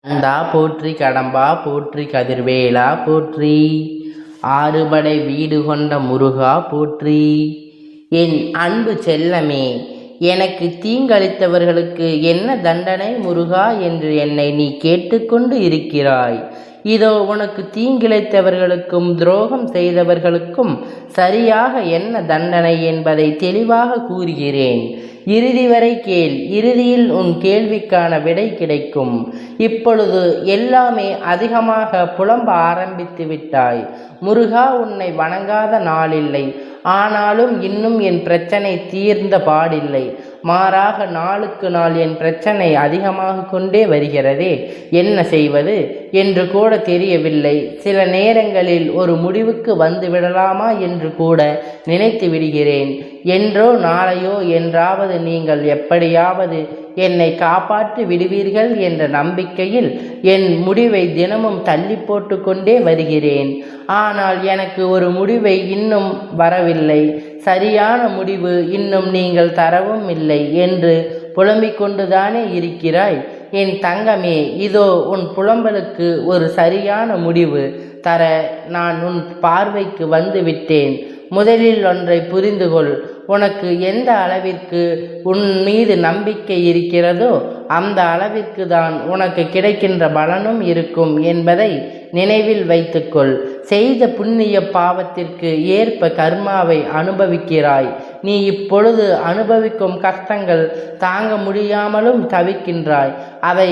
கந்தா போற்றி, கடம்பா போற்றி, கதிர்வேலா போற்றி, ஆறுபடை வீடு கொண்ட முருகா போற்றி. என் அன்பு செல்லமே, எனக்கு தீங்களித்தவர்களுக்கு என்ன தண்டனை முருகா என்று என்னை நீ கேட்டுக்கொண்டு இருக்கிறாய். இதோ உனக்கு தீங்கிழைத்தவர்களுக்கும் துரோகம் செய்தவர்களுக்கும் சரியாக என்ன தண்டனை என்பதை தெளிவாக கூறுகிறேன். இறுதி வரை கேள். இறுதியில் உன் கேள்விக்கான விடை கிடைக்கும். இப்பொழுது எல்லாமே அதிகமாக புலம்ப ஆரம்பித்து விட்டாய். முருகா, உன்னை வணங்காத நாளில்லை. ஆனாலும் இன்னும் என் பிரச்சனை தீர்ந்த பாடில்லை. மாறாக நாளுக்கு நாள் என் பிரச்சனை அதிகமாக கொண்டே வருகிறதே. என்ன செய்வது என்று கூட தெரியவில்லை. சில நேரங்களில் ஒரு முடிவுக்கு வந்து விடலாமா என்று கூட நினைத்து விடுகிறேன். என்றோ நாளையோ என்றாவது நீங்கள் எப்படியாவது என்னை காப்பாற்றி விடுவீர்கள் என்ற நம்பிக்கையில் என் முடிவை தினமும் தள்ளி போட்டு கொண்டே வருகிறேன். ஆனால் எனக்கு ஒரு முடிவை இன்னும் வரவில்லை. சரியான முடிவு இன்னும் நீங்கள் தரவும் இல்லை என்று புலம்பிக் கொண்டுதானே இருக்கிறாய். என் தங்கமே, இதோ உன் புலம்பலுக்கு ஒரு சரியான முடிவு தர நான் உன் பார்வைக்கு வந்து விட்டேன். முதலில் ஒன்றை புரிந்து கொள். உனக்கு எந்த அளவிற்கு உன் மீது நம்பிக்கை இருக்கிறதோ அந்த அளவிற்கு தான் உனக்கு கிடைக்கின்ற பலனும் இருக்கும் என்பதை நினைவில் வைத்துக்கொள். செய்த புண்ணிய பாவத்திற்கு ஏற்ப கர்மாவை அனுபவிக்கிறாய். நீ இப்பொழுது அனுபவிக்கும் கஷ்டங்கள் தாங்க முடியாமலும் தவிக்கின்றாய். அதை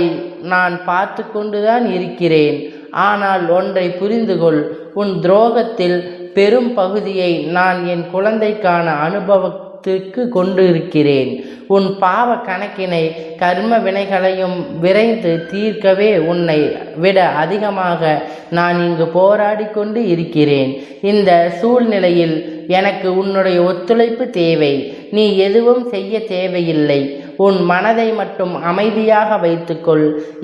நான் பார்த்து கொண்டுதான் இருக்கிறேன். ஆனால் ஒன்றை புரிந்து கொள். உன் துரோகத்தில் பெரும் பகுதியை நான் என் குழந்தைக்கான அனுபவத்துக்கு கொண்டு இருக்கிறேன். உன் பாவ கணக்கினை கர்ம வினைகளையும் விரைந்து தீர்க்கவே உன்னை விட அதிகமாக நான் இங்கு போராடி கொண்டு இருக்கிறேன். இந்த சூழ்நிலையில் எனக்கு உன்னுடைய ஒத்துழைப்பு தேவை. நீ எதுவும் செய்ய தேவையில்லை. உன் மனதை மட்டும் அமைதியாக வைத்துக்கொள்.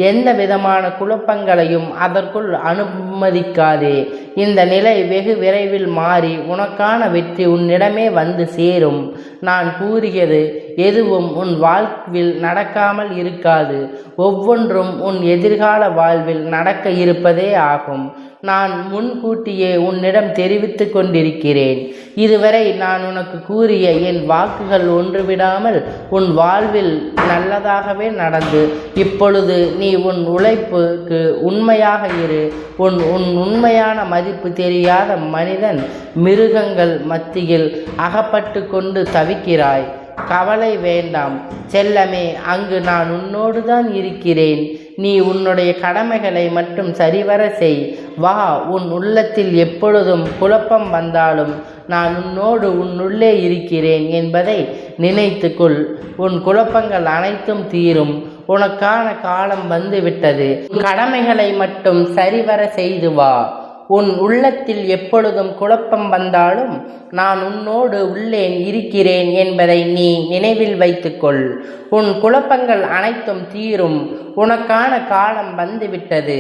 எந்த விதமான குழப்பங்களையும் அதற்குள் அனுமதிக்காதே. இந்த நிலை வெகு விரைவில் மாறி உனக்கான வெற்றி உன்னிடமே வந்து சேரும். நான் கூறியது எதுவும் உன் வாழ்வில் நடக்காமல் இருக்காது. ஒவ்வொன்றும் உன் எதிர்கால வாழ்வில் நடக்க இருப்பதே ஆகும். நான் முன்கூட்டியே உன்னிடம் தெரிவித்து கொண்டிருக்கிறேன். இதுவரை நான் உனக்கு கூறிய என் வாக்குகள் ஒன்றுவிடாமல் உன் வாழ்வில் நல்லதாகவே நடந்து இப்பொழுது நீ உன் உழைப்புக்கு உண்மையாக இரு. உன் உண்மையான மதிப்பு தெரியாத மனிதன் மிருகங்கள் மத்தியில் அகப்பட்டு கொண்டு தவிக்கிறாய். கவலை வேண்டாம் செல்லமே, அங்கு நான் உன்னோடு தான் இருக்கிறேன். நீ உன்னுடைய கடமைகளை மட்டும் சரிவர செய். வா, உன் உள்ளத்தில் எப்பொழுதும் குழப்பம் வந்தாலும் நான் உன்னுள்ளே இருக்கிறேன் என்பதை நினைத்துக்கொள். உன் குழப்பங்கள் அனைத்தும் தீரும். உனக்கான காலம் வந்துவிட்டது. கடமைகளை மட்டும் சரிவர செய்து வா. உன் உள்ளத்தில் எப்பொழுதும் குழப்பம் வந்தாலும் நான் உன்னோடு உள்ளே இருக்கிறேன் என்பதை நீ நினைவில் வைத்துக்கொள். உன் குழப்பங்கள் அனைத்தும் தீரும். உனக்கான காலம் வந்துவிட்டது.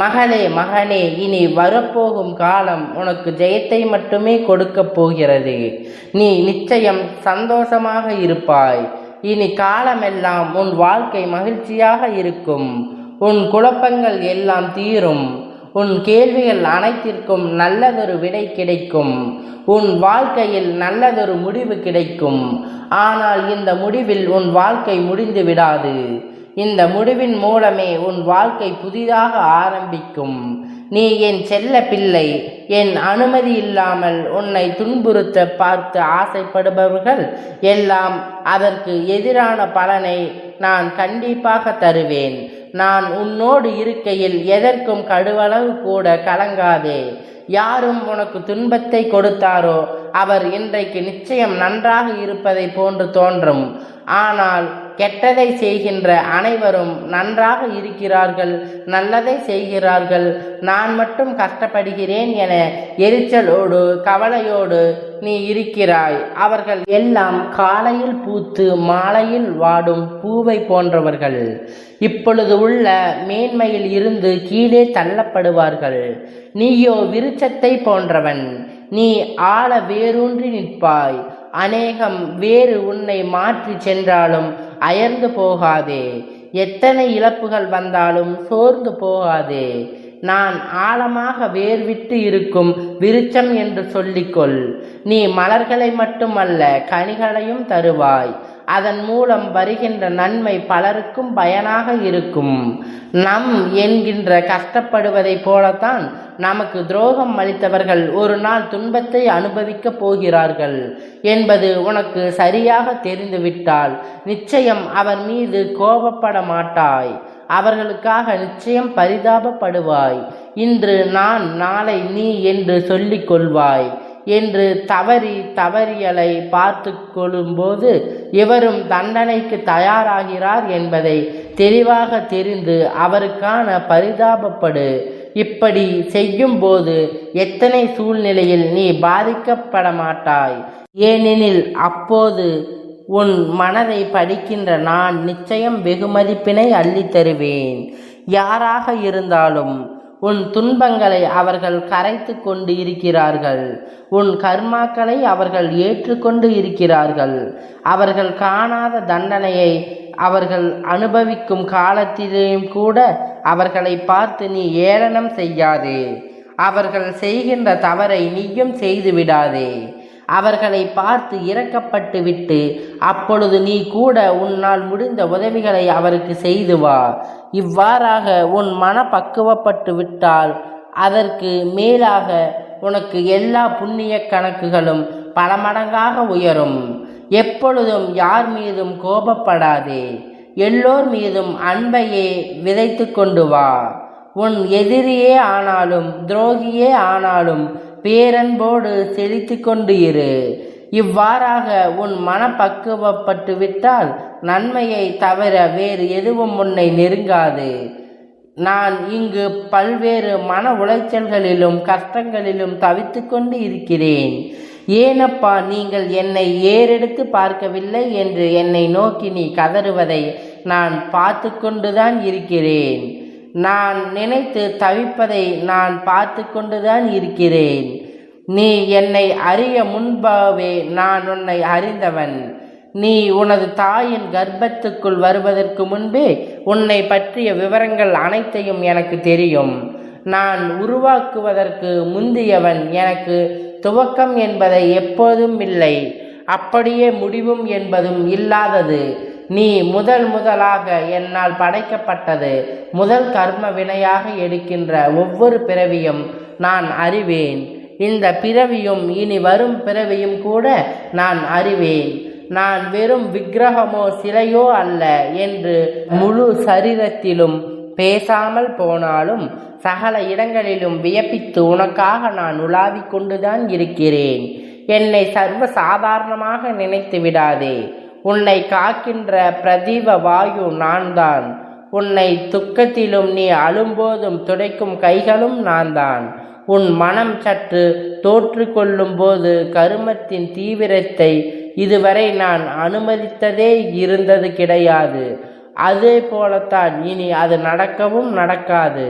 மகனே, இனி வரப்போகும் காலம் உனக்கு ஜெயத்தை மட்டுமே கொடுக்கப் போகிறது. நீ நிச்சயம் சந்தோஷமாக இருப்பாய். இனி காலமெல்லாம் உன் வாழ்க்கை மகிழ்ச்சியாக இருக்கும். உன் குழப்பங்கள் எல்லாம் தீரும். உன் கேள்விகள் அனைத்திற்கும் நல்லதொரு விடை கிடைக்கும். உன் வாழ்க்கையில் நல்லதொரு முடிவு கிடைக்கும். ஆனால் இந்த முடிவில் உன் வாழ்க்கை முடிந்து விடாது. இந்த முடிவின் மூலமே உன் வாழ்க்கை புதிதாக ஆரம்பிக்கும். நீ என் செல்ல பிள்ளை. என் அனுமதி இல்லாமல் உன்னை துன்புறுத்த பார்த்து ஆசைப்படுபவர்கள் எல்லாம் அதற்கு எதிரான பலனை நான் கண்டிப்பாக தருவேன். நான் உன்னோடு இருக்கையில் எதற்கும் கடுவளவு கூட கலங்காதே. யாரும் உனக்கு துன்பத்தை கொடுத்தாரோ அவர் இன்றைக்கு நிச்சயம் நன்றாக இருப்பதை போன்று தோன்றும். ஆனால் கெட்டதை செய்கின்ற அனைவரும் நன்றாக இருக்கிறார்கள், நல்லதை செய்கிறார்கள். நான் மட்டும் கஷ்டப்படுகிறேன் என எரிச்சலோடு கவலையோடு நீ இருக்கிறாய். அவர்கள் எல்லாம் காலையில் பூத்து மாலையில் வாடும் பூவை போன்றவர்கள். இப்பொழுது உள்ள மேன்மையில் இருந்து கீழே தள்ளப்படுவார்கள். நீயோ விருட்சத்தை போன்றவன். நீ ஆழ வேரூன்றி நிற்பாய். அநேகம் வேறு உன்னை மாற்றி சென்றாலும் அயர்ந்து போகாதே. எத்தனை இழப்புகள் வந்தாலும் சோர்ந்து போகாதே. நான் ஆழமாக வேர்விட்டு இருக்கும் விருட்சம் என்று சொல்லிக்கொள். நீ மலர்களை மட்டுமல்ல கனிகளையும் தருவாய். அதன் மூலம் வருகின்ற நன்மை பலருக்கும் பயனாக இருக்கும். நம் என்கின்ற கஷ்டப்படுவதைப் போலத்தான் நமக்கு துரோகம் அளித்தவர்கள் ஒரு நாள் துன்பத்தை அனுபவிக்கப் போகிறார்கள் என்பது உனக்கு சரியாக தெரிந்துவிட்டால் நிச்சயம் அவர் மீது கோபப்பட மாட்டாய். அவர்களுக்காக நிச்சயம் பரிதாபப்படுவாய். இன்று நான் நாளை நீ என்று சொல்லிக் கொள்வாய் என்று தவறியலை பார்த்து கொள்ளும்போது இவரும் தண்டனைக்கு தயாராகிறார் என்பதை தெளிவாக தெரிந்து அவருக்கான பரிதாபப்படு. இப்படி செய்யும் போது எத்தனை சூழ்நிலையில் நீ பாதிக்கப்பட மாட்டாய். ஏனெனில் அப்போது உன் மனதை படிக்கின்ற நான் நிச்சயம் வெகுமதிப்பினை அள்ளி தருவேன். யாராக இருந்தாலும் உன் துன்பங்களை அவர்கள் கரைத்து கொண்டு இருக்கிறார்கள். உன் கர்மாக்களை அவர்கள் ஏற்றுக்கொண்டு இருக்கிறார்கள். அவர்கள் காணாத தண்டனையை அவர்கள் அனுபவிக்கும் காலத்திலேயும் கூட அவர்களை பார்த்து நீ ஏளனம் செய்யாதே. அவர்கள் செய்கின்ற தவறை நீயும் செய்து விடாதே. அவர்களை பார்த்து இரக்கப்பட்டு விட்டு அப்பொழுது நீ கூட உன்னால் முடிந்த உதவிகளை அவருக்கு செய்து வா. இவ்வாறாக உன் மன பக்குவப்பட்டு விட்டால் அதற்கு மேலாக உனக்கு எல்லா புண்ணிய கணக்குகளும் பல மடங்காக உயரும். எப்பொழுதும் யார் மீதும் கோபப்படாதே. எல்லோர் மீதும் அன்பையே விதைத்து கொண்டு வா. உன் எதிரியே ஆனாலும் துரோகியே ஆனாலும் பேரன்போடு செலுத்தி கொண்டு இரு. இவ்வாறாக உன் மனப்பக்குவப்பட்டு விட்டால் நன்மையை தவிர வேறு எதுவும் உன்னை நெருங்காது. நான் இங்கு பல்வேறு மன உளைச்சல்களிலும் கஷ்டங்களிலும் தவித்து கொண்டு இருக்கிறேன். ஏனப்பா நீங்கள் என்னை ஏறெடுத்து பார்க்கவில்லை என்று என்னை நோக்கி நீ கதறுவதை நான் பார்த்து கொண்டுதான் இருக்கிறேன். நான் நினைத்து தவிப்பதை நான் பார்த்து கொண்டுதான் இருக்கிறேன். நீ என்னை அறிய முன்பாகவே நான் உன்னை அறிந்தவன். நீ உனது தாயின் கர்ப்பத்துக்குள் வருவதற்கு முன்பே உன்னை பற்றிய விவரங்கள் அனைத்தையும் எனக்கு தெரியும். நான் உருவாக்குவதற்கு முந்தியவன். எனக்கு துவக்கம் என்பதை எப்போதும் இல்லை, அப்படியே முடிவும் என்பதும் இல்லாதது. நீ முதலாக என்னால் படைக்கப்பட்டது. முதல் கர்ம வினையாக எடுக்கின்ற ஒவ்வொரு பிறவியும் நான் அறிவேன். இந்த பிறவியும் இனி வரும் பிறவியும் கூட நான் அறிவேன். நான் வெறும் விக்கிரகமோ சிலையோ அல்ல என்று முழு சரீரத்திலும் பேசாமல் போனாலும் சகல இடங்களிலும் வியப்பித்து உனக்காக நான் உலாவிக் கொண்டுதான் இருக்கிறேன். என்னை சர்வ சாதாரணமாக நினைத்து விடாதே. உன்னை காக்கின்ற பிரதீப வாயு நான் தான். உன்னை துக்கத்திலும் நீ அழும்போதும் துடைக்கும் கைகளும் நான் தான். உன் மனம் சற்று தோற்று கொள்ளும் போது கருமத்தின் தீவிரத்தை இதுவரை நான் அனுமதித்ததே இருந்தது கிடையாது. அதே போலத்தான் இனி அது நடக்கவும் நடக்காது.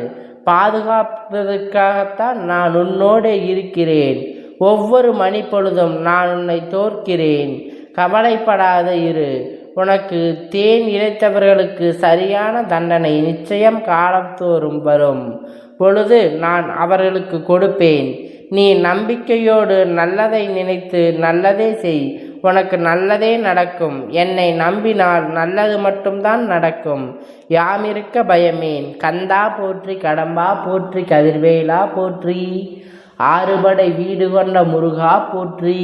பாதுகாப்பதற்காகத்தான் நான் உன்னோடு இருக்கிறேன். ஒவ்வொரு மணி பொழுதும் நான் உன்னை தோற்கிறேன். கவலைப்படாத இரு. உனக்கு தேன் இழைத்தவர்களுக்கு சரியான தண்டனை நிச்சயம் காலத்தோறும் வரும் பொழுது நான் அவர்களுக்கு கொடுப்பேன். நீ நம்பிக்கையோடு நல்லதை நினைத்து நல்லதே செய். உனக்கு நல்லதே நடக்கும். என்னை நம்பினால் நல்லது மட்டும்தான் நடக்கும். யாமிருக்க பயமேன். கந்தா போற்றி, கடம்பா போற்றி, கதிர்வேலா போற்றி, ஆறுபடை வீடு கொண்ட முருகா போற்றி.